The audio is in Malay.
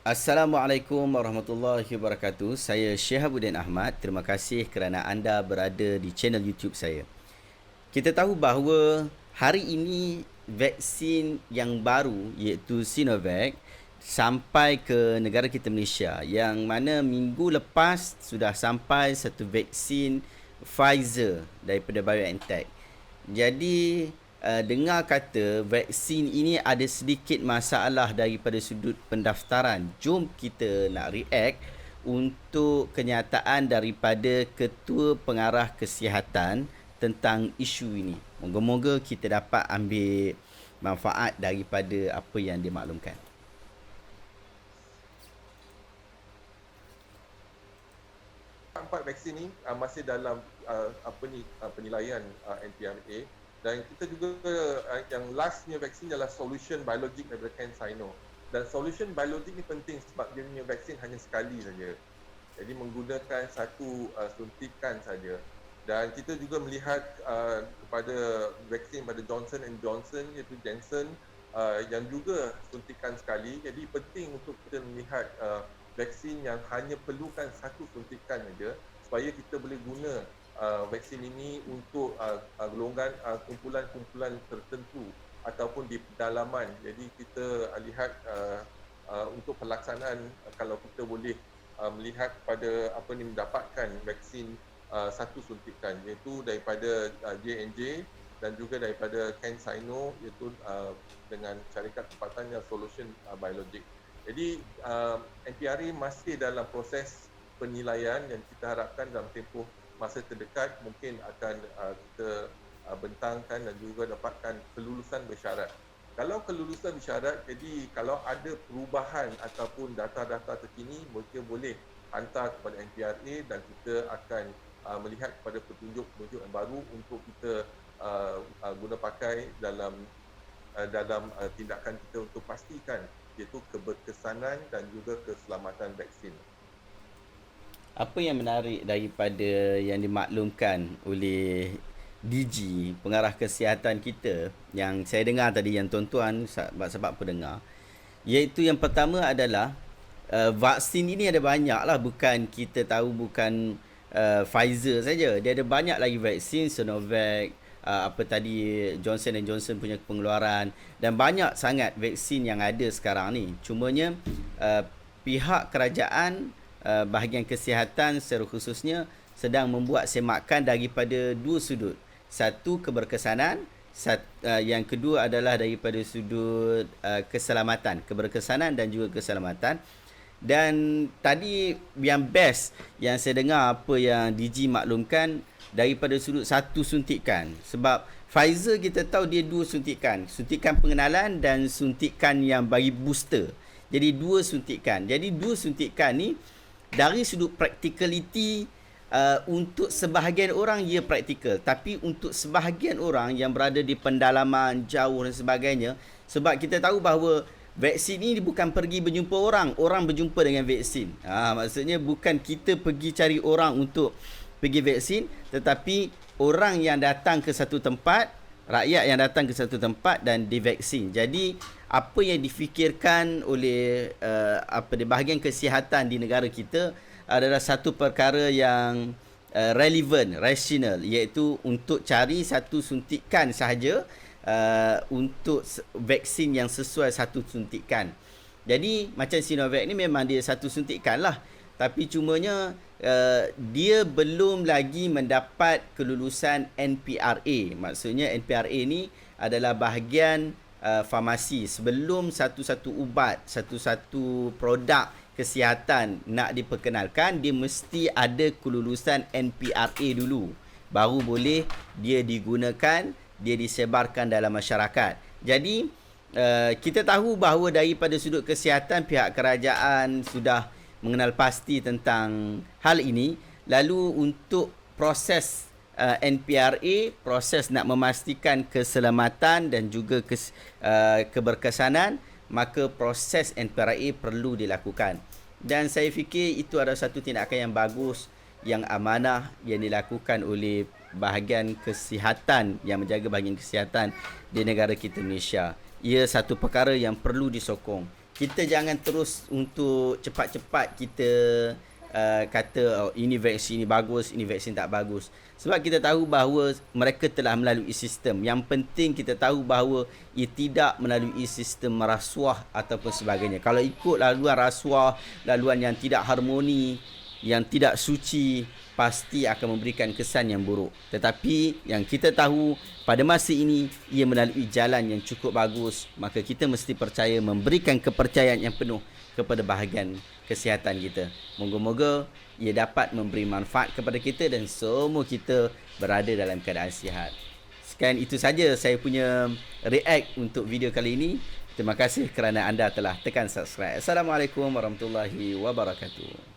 Assalamualaikum warahmatullahi wabarakatuh. Saya Syihabuddin Ahmad. Terima kasih kerana anda berada di channel YouTube saya. Kita tahu bahawa hari ini vaksin yang baru iaitu Sinovac sampai ke negara kita Malaysia, yang mana minggu lepas sudah sampai satu vaksin Pfizer daripada BioNTech. Jadi dengar kata vaksin ini ada sedikit masalah daripada sudut pendaftaran. Jom kita nak react untuk kenyataan daripada Ketua Pengarah Kesihatan tentang isu ini. Moga-moga kita dapat ambil manfaat daripada apa yang dimaklumkan. Empat vaksin ni masih dalam penilaian NPRA, dan kita juga yang lastnya vaksin adalah Solution Biologic daripada CanSino. Dan Solution Biologic ni penting sebab dia punya vaksin hanya sekali saja. Jadi menggunakan satu suntikan saja. Dan kita juga melihat kepada vaksin pada Johnson & Johnson iaitu Janssen yang juga suntikan sekali. Jadi penting untuk kita melihat vaksin yang hanya perlukan satu suntikan saja supaya kita boleh guna vaksin ini untuk golongan kumpulan-kumpulan tertentu ataupun di pedalaman. Jadi kita lihat untuk pelaksanaan kalau kita boleh melihat pada apa ni mendapatkan vaksin satu suntikan iaitu daripada J&J dan juga daripada CanSino iaitu dengan syarikat tempatannya Solution Biologic. Jadi NPRA masih dalam proses penilaian yang kita harapkan dalam tempoh masa terdekat mungkin akan kita bentangkan dan juga dapatkan kelulusan bersyarat. Kalau kelulusan bersyarat, jadi kalau ada perubahan ataupun data-data terkini, mereka boleh hantar kepada NPRA dan kita akan melihat kepada petunjuk-petunjuk yang baru untuk kita guna pakai dalam tindakan kita untuk pastikan iaitu keberkesanan dan juga keselamatan vaksin. Apa yang menarik daripada yang dimaklumkan oleh DG Pengarah Kesihatan kita, yang saya dengar tadi, yang tuan-tuan sebab apa dengar, iaitu yang pertama adalah vaksin ini ada banyak lah, bukan kita tahu bukan Pfizer saja, dia ada banyak lagi vaksin, Sinovac, apa tadi Johnson & Johnson punya pengeluaran, dan banyak sangat vaksin yang ada sekarang ni. Cumanya pihak kerajaan bahagian kesihatan secara khususnya sedang membuat semakan daripada dua sudut. Satu, keberkesanan, yang kedua adalah daripada sudut keselamatan, keberkesanan dan juga keselamatan. Dan tadi yang best yang saya dengar apa yang DG maklumkan daripada sudut satu suntikan. Sebab Pfizer kita tahu dia dua suntikan, suntikan pengenalan dan suntikan yang bagi booster. Jadi dua suntikan. Jadi dua suntikan ni dari sudut practicality, untuk sebahagian orang ia praktikal, tapi untuk sebahagian orang yang berada di pendalaman jauh dan sebagainya, sebab kita tahu bahawa vaksin ini bukan pergi berjumpa orang, orang berjumpa dengan vaksin. Maksudnya bukan kita pergi cari orang untuk pergi vaksin, tetapi orang yang datang ke satu tempat, rakyat yang datang ke satu tempat dan divaksin. Jadi apa yang difikirkan oleh di bahagian kesihatan di negara kita adalah satu perkara yang relevan, rasional, iaitu untuk cari satu suntikan sahaja untuk vaksin yang sesuai satu suntikan. Jadi macam Sinovac ni memang dia satu suntikan lah, tapi cumanya dia belum lagi mendapat kelulusan NPRA. Maksudnya NPRA ni adalah bahagian farmasi. Sebelum satu-satu ubat, satu-satu produk kesihatan nak diperkenalkan, dia mesti ada kelulusan NPRA dulu, baru boleh dia digunakan, dia disebarkan dalam masyarakat. Jadi kita tahu bahawa daripada sudut kesihatan, pihak kerajaan sudah mengenal pasti tentang hal ini. Lalu untuk proses NPRA, proses nak memastikan keselamatan dan juga keberkesanan, maka proses NPRA perlu dilakukan. Dan saya fikir itu adalah satu tindakan yang bagus, yang amanah yang dilakukan oleh bahagian kesihatan, yang menjaga bahagian kesihatan di negara kita Malaysia. Ia satu perkara yang perlu disokong. kita jangan terus untuk cepat-cepat kita kata ini vaksin ni bagus, ini vaksin tak bagus. Sebab kita tahu bahawa mereka telah melalui sistem. Yang penting kita tahu bahawa ia tidak melalui sistem rasuah ataupun sebagainya. Kalau ikut laluan rasuah, laluan yang tidak harmoni, yang tidak suci, pasti akan memberikan kesan yang buruk. Tetapi yang kita tahu pada masa ini ia melalui jalan yang cukup bagus, maka kita mesti percaya, memberikan kepercayaan yang penuh kepada bahagian kesihatan kita. Moga-moga ia dapat memberi manfaat kepada kita dan semua kita berada dalam keadaan sihat. Sekian itu saja saya punya react untuk video kali ini. Terima kasih kerana anda telah tekan subscribe. Assalamualaikum warahmatullahi wabarakatuh.